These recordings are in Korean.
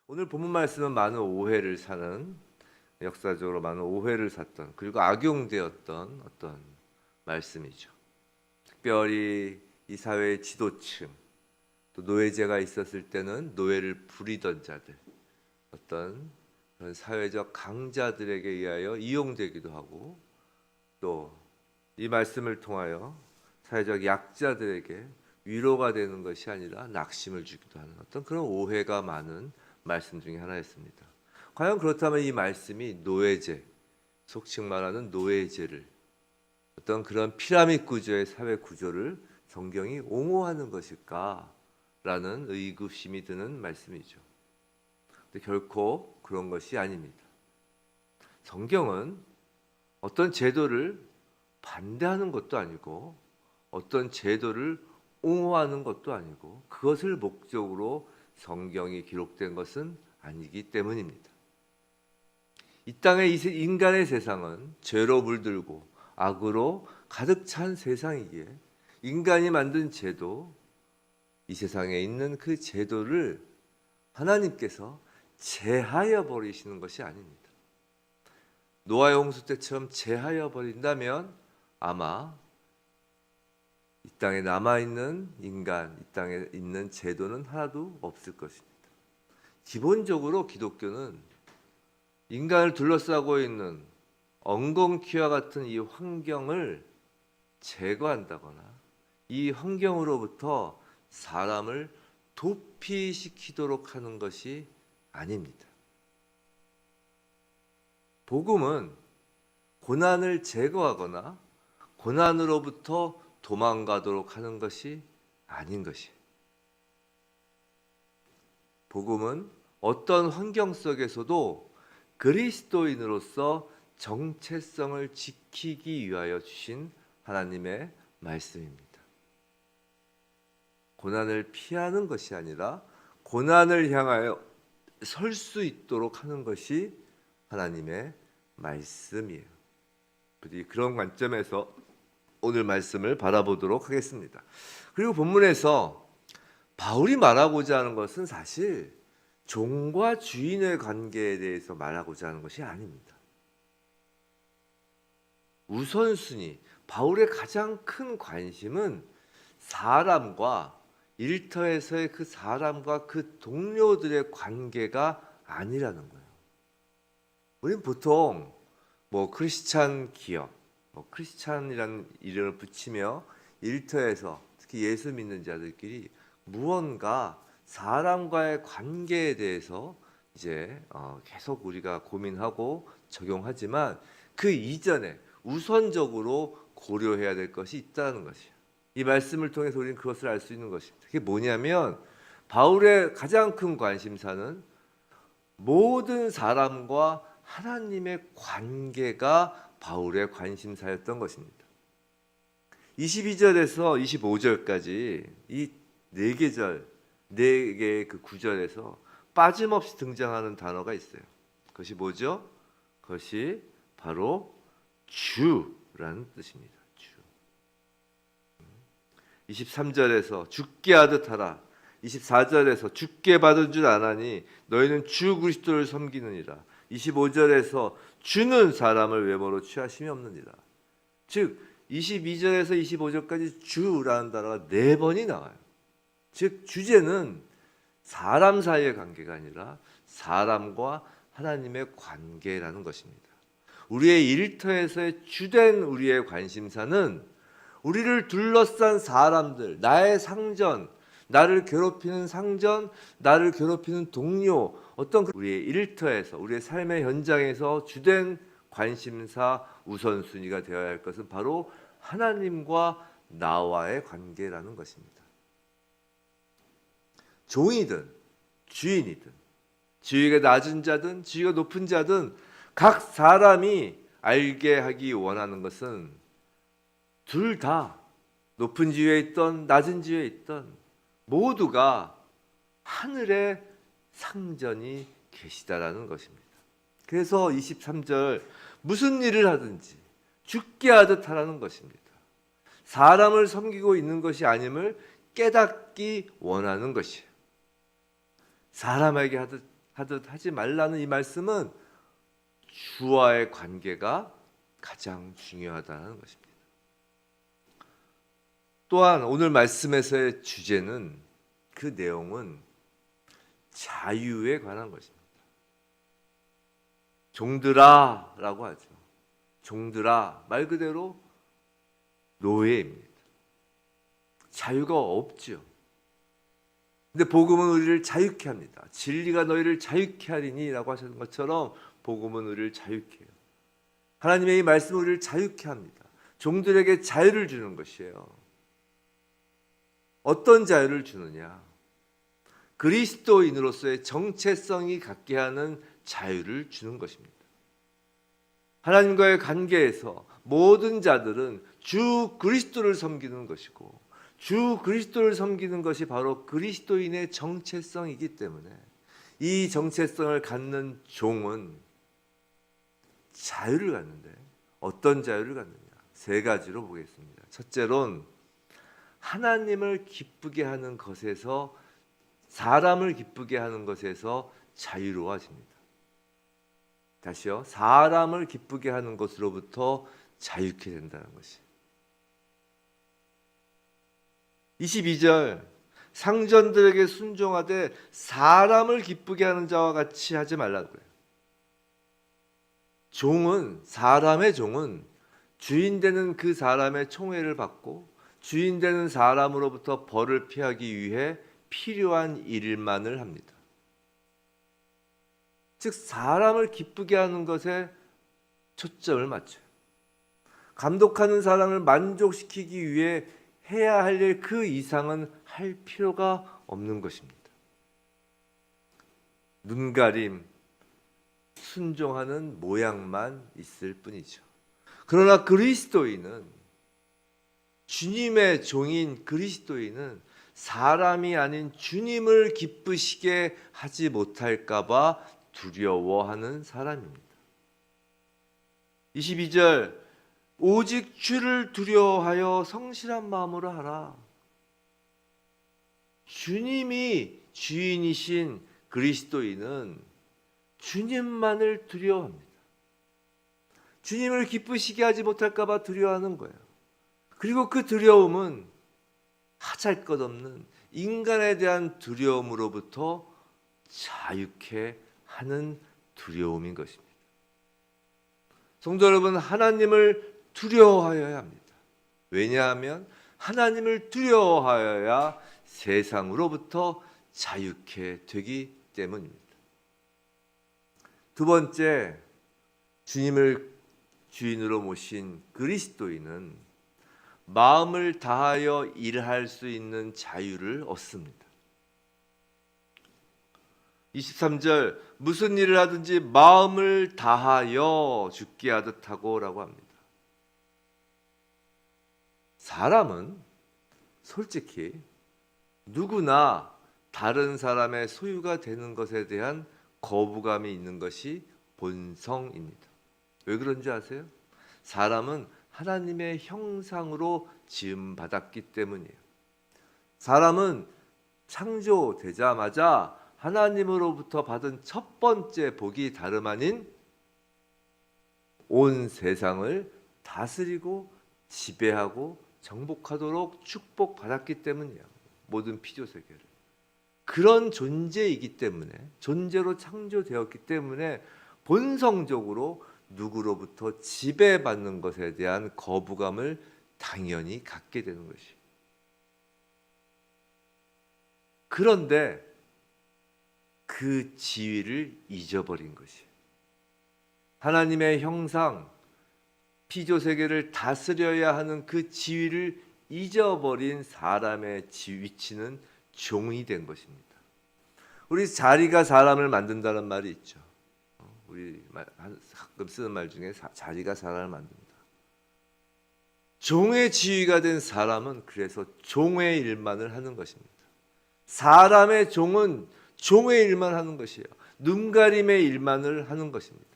오늘 본문 말씀은 많은 오해를 사는, 역사적으로 많은 오해를 샀던, 그리고 악용되었던 어떤 말씀이죠. 특별히 이 사회의 지도층, 또 노예제가 있었을 때는 노예를 부리던 자들, 어떤 그런 사회적 강자들에게 의하여 이용되기도 하고, 또 이 말씀을 통하여 사회적 약자들에게 위로가 되는 것이 아니라 낙심을 주기도 하는 어떤 그런 오해가 많은 말씀 중에 하나였습니다. 과연 그렇다면 이 말씀이 노예제, 속칭 말하는 노예제를, 어떤 그런 피라미드 구조의 사회 구조를 성경이 옹호하는 것일까라는 의구심이 드는 말씀이죠. 근데 결코 그런 것이 아닙니다. 성경은 어떤 제도를 반대하는 것도 아니고 어떤 제도를 옹호하는 것도 아니고 그것을 목적으로 성경이 기록된 것은 아니기 때문입니다. 이 땅의 인간의 세상은 죄로 물들고 악으로 가득 찬 세상이기에 인간이 만든 제도, 이 세상에 있는 그 제도를 하나님께서 제하여 버리시는 것이 아닙니다. 노아의 홍수 때처럼 제하여 버린다면 아마 이 땅에 남아있는 인간, 이 땅에 있는 제도는 하나도 없을 것입니다. 기본적으로 기독교는 인간을 둘러싸고 있는 엉겅퀴와 같은 이 환경을 제거한다거나 이 환경으로부터 사람을 도피시키도록 하는 것이 아닙니다. 복음은 고난을 제거하거나 고난으로부터 도망가도록 하는 것이 아닌 것이에요. 복음은 어떤 환경 속에서도 그리스도인으로서 정체성을 지키기 위하여 주신 하나님의 말씀입니다. 고난을 피하는 것이 아니라 고난을 향하여 설 수 있도록 하는 것이 하나님의 말씀이에요. 부디 그런 관점에서 오늘 말씀을 바라보도록 하겠습니다. 그리고 본문에서 바울이 말하고자 하는 것은 사실 종과 주인의 관계에 대해서 말하고자 하는 것이 아닙니다. 우선순위, 바울의 가장 큰 관심은 사람과 일터에서의 그 사람과 그 동료들의 관계가 아니라는 거예요. 우리는 보통 크리스찬 기업, 크리스찬이라는 이름을 붙이며 일터에서 특히 예수 믿는 자들끼리 무언가 사람과의 관계에 대해서 이제 계속 우리가 고민하고 적용하지만 그 이전에 우선적으로 고려해야 될 것이 있다는 것이에요. 이 말씀을 통해서 우리는 그것을 알 수 있는 것입니다. 그게 뭐냐면 바울의 가장 큰 관심사는 모든 사람과 하나님의 관계가 바울의 관심사였던 것입니다. 22절에서 25절까지 이 네 개의 그 구절에서 빠짐없이 등장하는 단어가 있어요. 그것이 뭐죠? 그것이 바로 주라는 뜻입니다. 주. 23절에서 죽게 하듯 하라. 24절에서 죽게 받은 줄 아나니 너희는 주 그리스도를 섬기느니라. 25절에서 주는 사람을 외모로 취하심이 없느니라. 즉 22절에서 25절까지 주라는 단어가 4번이 나와요. 즉 주제는 사람 사이의 관계가 아니라 사람과 하나님의 관계라는 것입니다. 우리의 일터에서의 주된 우리의 관심사는 우리를 둘러싼 사람들, 나의 상전, 나를 괴롭히는 상전, 나를 괴롭히는 동료, 어떤 우리의 일터에서, 우리의 삶의 현장에서 주된 관심사 우선순위가 되어야 할 것은 바로 하나님과 나와의 관계라는 것입니다. 종이든 주인이든 지위가 낮은 자든 지위가 높은 자든 각 사람이 알게 하기 원하는 것은 둘 다 높은 지위에 있던 낮은 지위에 있던 모두가 하늘의 상전이 계시다라는 것입니다. 그래서 23절 무슨 일을 하든지 죽게 하듯 하라는 것입니다. 사람을 섬기고 있는 것이 아님을 깨닫기 원하는 것이에요. 사람에게 하듯 하듯 하지 말라는 이 말씀은 주와의 관계가 가장 중요하다는 것입니다. 또한 오늘 말씀에서의 주제는 그 내용은 자유에 관한 것입니다. 종들아 라고 하죠. 종들아 말 그대로 노예입니다. 자유가 없죠. 근데 복음은 우리를 자유케 합니다. 진리가 너희를 자유케 하리니 라고 하셨던 것처럼 복음은 우리를 자유케 해요. 하나님의 이 말씀은 우리를 자유케 합니다. 종들에게 자유를 주는 것이에요. 어떤 자유를 주느냐? 그리스도인으로서의 정체성이 갖게 하는 자유를 주는 것입니다. 하나님과의 관계에서 모든 자들은 주 그리스도를 섬기는 것이고 주 그리스도를 섬기는 것이 바로 그리스도인의 정체성이기 때문에 이 정체성을 갖는 종은 자유를 갖는데 어떤 자유를 갖느냐? 세 가지로 보겠습니다. 첫째론 하나님을 기쁘게 하는 것에서 사람을 기쁘게 하는 것에서 자유로워집니다. 다시요. 사람을 기쁘게 하는 것으로부터 자유케 된다는 것이. 22절 상전들에게 순종하되 사람을 기쁘게 하는 자와 같이 하지 말라고요. 종은 사람의 종은 주인 되는 그 사람의 총애를 받고 주인 되는 사람으로부터 벌을 피하기 위해 필요한 일만을 합니다. 즉 사람을 기쁘게 하는 것에 초점을 맞춰요. 감독하는 사람을 만족시키기 위해 해야 할 일 그 이상은 할 필요가 없는 것입니다. 눈가림, 순종하는 모양만 있을 뿐이죠. 그러나 그리스도인은 주님의 종인 그리스도인은 사람이 아닌 주님을 기쁘시게 하지 못할까 봐 두려워하는 사람입니다. 22절 오직 주를 두려워하여 성실한 마음으로 하라. 주님이 주인이신 그리스도인은 주님만을 두려워합니다. 주님을 기쁘시게 하지 못할까 봐 두려워하는 거예요. 그리고 그 두려움은 하잘것없는 인간에 대한 두려움으로부터 자유케 하는 두려움인 것입니다. 성도 여러분, 하나님을 두려워하여야 합니다. 왜냐하면 하나님을 두려워하여야 세상으로부터 자유케 되기 때문입니다. 두 번째, 주님을 주인으로 모신 그리스도인은 마음을 다하여 일할 수 있는 자유를 얻습니다. 23절 무슨 일을 하든지 마음을 다하여 주께 하듯 하고 라고 합니다. 사람은 솔직히 누구나 다른 사람의 소유가 되는 것에 대한 거부감이 있는 것이 본성입니다. 왜 그런지 아세요? 사람은 하나님의 형상으로 지음받았기 때문이에요. 사람은 창조되자마자 하나님으로부터 받은 첫 번째 복이 다름 아닌 온 세상을 다스리고 지배하고 정복하도록 축복받았기 때문이에요. 모든 피조세계를. 그런 존재이기 때문에, 존재로 창조되었기 때문에 본성적으로 누구로부터 지배받는 것에 대한 거부감을 당연히 갖게 되는 것이. 그런데 그 지위를 잊어버린 것이. 하나님의 형상, 피조세계를 다스려야 하는 그 지위를 잊어버린 사람의 위치는 종이 된 것입니다. 우리 자리가 사람을 만든다는 말이 있죠. 우리 가끔 쓰는 말 중에 자리가 사람을 만든다. 종의 지위가 된 사람은 그래서 종의 일만을 하는 것입니다. 사람의 종은 종의 일만 하는 것이에요. 눈가림의 일만을 하는 것입니다.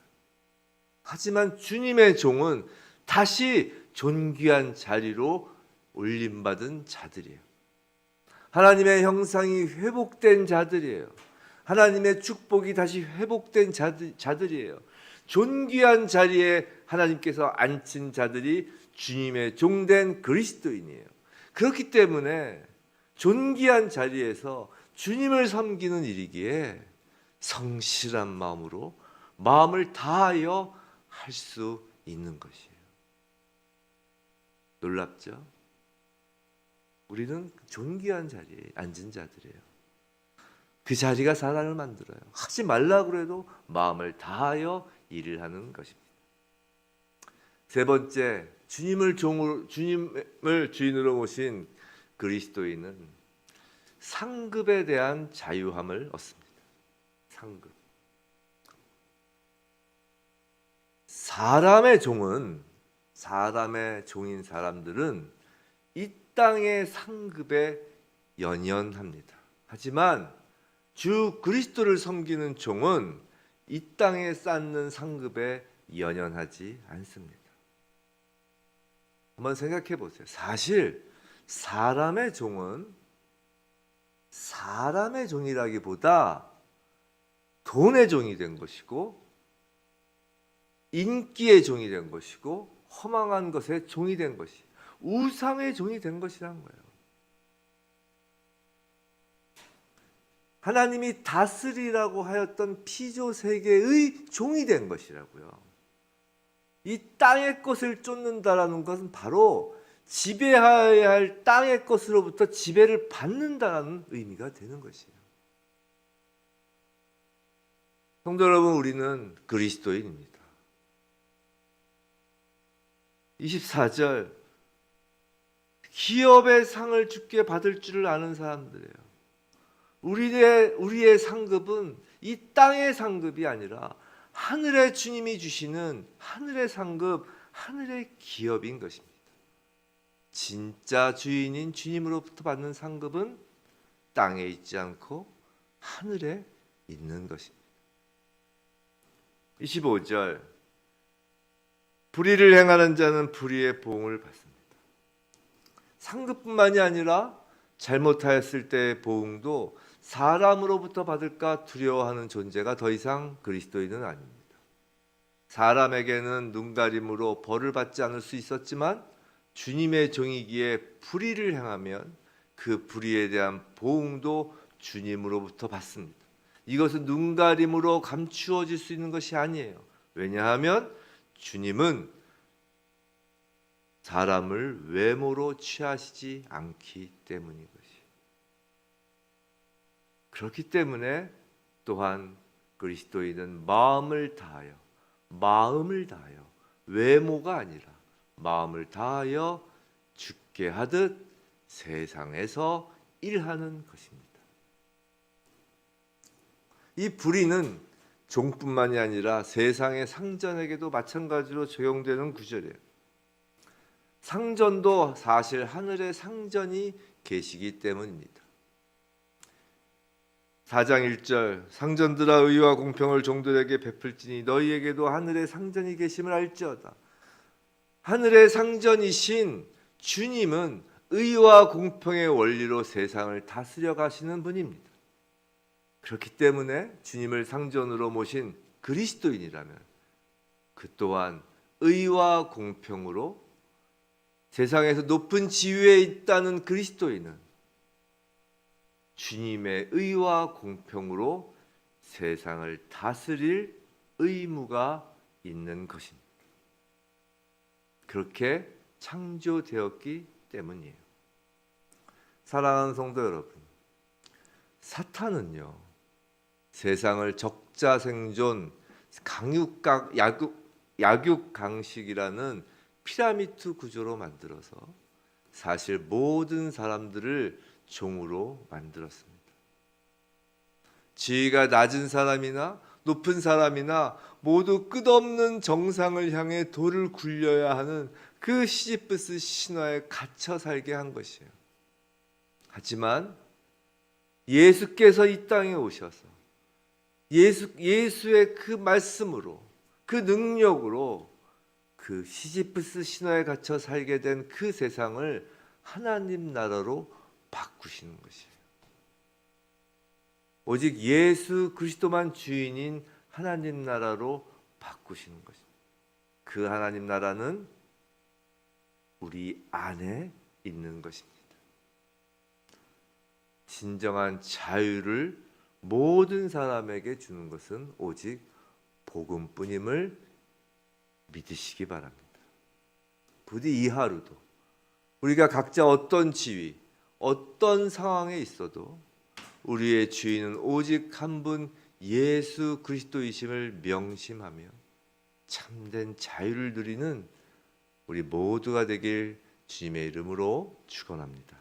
하지만 주님의 종은 다시 존귀한 자리로 올림받은 자들이에요. 하나님의 형상이 회복된 자들이에요. 하나님의 축복이 다시 회복된 자들이에요. 존귀한 자리에 하나님께서 앉힌 자들이 주님의 종된 그리스도인이에요. 그렇기 때문에 존귀한 자리에서 주님을 섬기는 일이기에 성실한 마음으로 마음을 다하여 할 수 있는 것이에요. 놀랍죠? 우리는 존귀한 자리에 앉은 자들이에요. 그 자리가 사랑을 만들어요. 하지 말라고 해도 마음을 다하여 일을 하는 것입니다. 세 번째, 주님을 주인으로 모신 그리스도인은 상급에 대한 자유함을 얻습니다. 상급. 사람의 종인 사람들은 이 땅의 상급에 연연합니다. 하지만 주 그리스도를 섬기는 종은 이 땅에 쌓는 상급에 연연하지 않습니다. 한번 생각해 보세요. 사실 사람의 종은 사람의 종이라기보다 돈의 종이 된 것이고 인기의 종이 된 것이고 허망한 것의 종이 된 것이 우상의 종이 된 것이라는 거예요. 하나님이 다스리라고 하였던 피조 세계의 종이 된 것이라고요. 이 땅의 것을 쫓는다라는 것은 바로 지배해야 할 땅의 것으로부터 지배를 받는다라는 의미가 되는 것이에요. 성도 여러분, 우리는 그리스도인입니다. 24절, 기업의 상을 주께 받을 줄을 아는 사람들이에요. 우리의 상급은 이 땅의 상급이 아니라 하늘의 주님이 주시는 하늘의 상급, 하늘의 기업인 것입니다. 진짜 주인인 주님으로부터 받는 상급은 땅에 있지 않고 하늘에 있는 것입니다. 25절, 불의를 행하는 자는 불의의 보응을 받습니다. 상급뿐만이 아니라 잘못하였을 때의 보응도 사람으로부터 받을까 두려워하는 존재가 더 이상 그리스도인은 아닙니다. 사람에게는 눈가림으로 벌을 받지 않을 수 있었지만 주님의 종이기에 불의를 행하면 그 불의에 대한 보응도 주님으로부터 받습니다. 이것은 눈가림으로 감추어질 수 있는 것이 아니에요. 왜냐하면 주님은 사람을 외모로 취하시지 않기 때문인 것이에요. 그렇기 때문에 또한 그리스도인은 마음을 다하여 외모가 아니라 마음을 다하여 죽게 하듯 세상에서 일하는 것입니다. 이 불의는 종뿐만이 아니라 세상의 상전에게도 마찬가지로 적용되는 구절이에요. 상전도 사실 하늘의 상전이 계시기 때문입니다. 4장 1절, 상전들아 의와 공평을 종들에게 베풀지니 너희에게도 하늘의 상전이 계심을 알지어다. 하늘의 상전이신 주님은 의와 공평의 원리로 세상을 다스려 가시는 분입니다. 그렇기 때문에 주님을 상전으로 모신 그리스도인이라면 그 또한 의와 공평으로 세상에서 높은 지위에 있다는 그리스도인은 주님의 의와 공평으로 세상을 다스릴 의무가 있는 것입니다. 그렇게 창조되었기 때문이에요. 사랑하는 성도 여러분, 사탄은요, 세상을 적자생존, 약육강식이라는 피라미드 구조로 만들어서 사실 모든 사람들을 종으로 만들었습니다. 지위가 낮은 사람이나 높은 사람이나 모두 끝없는 정상을 향해 돌을 굴려야 하는 그 시지프스 신화에 갇혀 살게 한 것이에요. 하지만 예수께서 이 땅에 오셔서 예수의 그 말씀으로, 그 능력으로 그 시지프스 신화에 갇혀 살게 된 그 세상을 하나님 나라로 바꾸시는 것이에요. 오직 예수 그리스도만 주인인 하나님 나라로 바꾸시는 것입니다. 그 하나님 나라는 우리 안에 있는 것입니다. 진정한 자유를 모든 사람에게 주는 것은 오직 복음뿐임을 믿으시기 바랍니다. 부디 이 하루도 우리가 각자 어떤 지위, 어떤 상황에 있어도 우리의 주인은 오직 한 분 예수 그리스도이심을 명심하며 참된 자유를 누리는 우리 모두가 되길 주님의 이름으로 축원합니다.